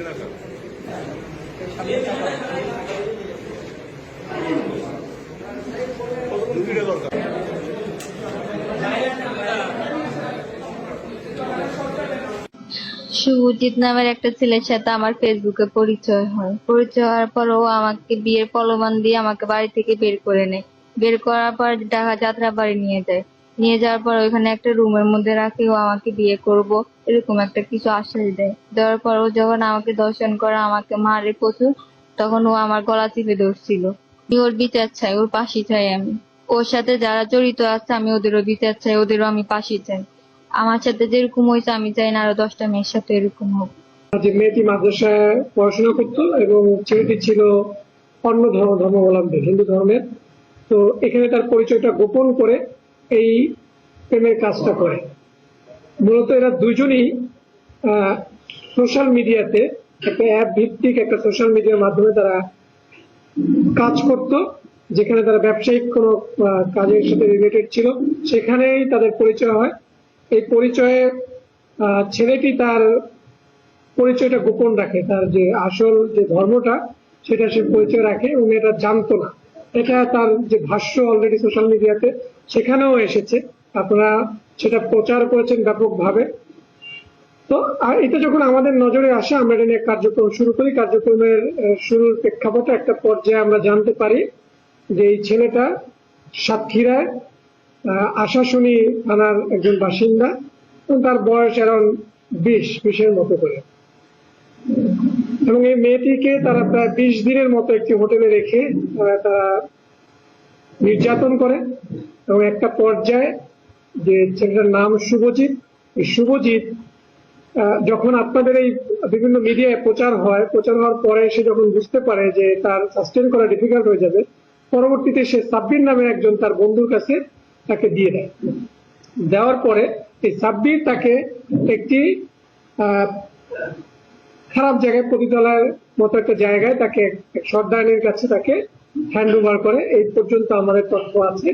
শুভজিৎ নামের একটা ছেলের সাথে আমার ফেসবুকে পরিচয় হয়। পরিচয় হওয়ার পর ও আমাকে বিয়ের প্রলোভন দিয়ে আমাকে বাড়ি থেকে বের করে নেয়। বের করার পর ঢাকা যাত্রাবাড়ি নিয়ে যায়। নিয়ে যাওয়ার পর ওইখানে একটা রুমের মধ্যে রাখে, ও আমাকে বিয়ে করব এরকম একটা কিছু আশ্বাস দেয়। দেওয়ার পর ও যখন আমাকে দর্শন করে, আমাকে মারে প্রচুর, তখন ও আমার গলা চিপে ধরছিল। আমি ওর বিচার চাই, ওর ফাঁসি চাই আমি। ওর সাথে যারা জড়িত আছে আমি ওদেরও বিচার চাই, ওদেরও আমি ফাঁসি চাই। আমার সাথে যেরকম হয়েছে আমি চাই না আরো 10টা মেয়ের সাথে এরকম হোক। যে মেয়েটি মাদ্রাসায় পড়াশোনা করত এবং ছেলেটি ছিল অন্য ধর্মাবলম্বী, হিন্দু ধর্মের। তো এখানে তার পরিচয়টা গোপন করে এই প্রেমের কাজটা করে। মূলত এরা দুজনই সোশ্যাল মিডিয়াতে একটা অ্যাপ ভিত্তিক একটা সোশ্যাল মিডিয়ার মাধ্যমে তারা কাজ করত, যেখানে তারা ব্যবসায়িক কোনো কাজের সাথে রিলেটেড ছিল। সেখানেই তাদের পরিচয় হয়। এই পরিচয়ে ছেলেটি তার পরিচয়টা গোপন রাখে, তার যে আসল যে ধর্মটা সেটা সে পরিচয় রাখে এবং এটা জানতো না। এটা তার যে ভাষ্য অলরেডি সোশ্যাল মিডিয়াতে সেখানেও এসেছে, আপনারা সেটা প্রচার করেছেন ব্যাপকভাবে। তো এটা যখন আমাদের নজরে আসে, আমরা এটা নিয়ে কার্যক্রম শুরু করি। কার্যক্রমের শুরুর প্রেক্ষাপটে একটা পর্যায়ে আমরা জানতে পারি যে এই ছেলেটা সাতক্ষীরায় আশাশুনি থানার একজন বাসিন্দা এবং তার বয়স এখন 20-20-এর মতো করে। এবং এই মেয়েটিকে তারা প্রায় 20 দিনের মতো একটি হোটেলে রেখে তারা নির্যাতন করে এবং একটা পর্যায়ে, যে ছেলেটার নাম শুভজিৎ, এই শুভজিৎ যখন আপনাদের এই বিভিন্ন মিডিয়ায় প্রচার হওয়ার পরে সে যখন বুঝতে পারে যে তার সাস্টেন করা ডিফিকাল্ট হয়ে যাবে, পরবর্তীতে সে সাব্বির নামের একজন তার বন্ধুর কাছে তাকে দিয়ে দেয়। দেওয়ার পরে এই সাব্বির তাকে একটি খারাপ জায়গায়, পতিতালয়ের মতো একটা জায়গায় তাকে সর্দারনির কাছে তাকে হ্যান্ড ওভার করে। এই পর্যন্ত আমাদের তথ্য আছে।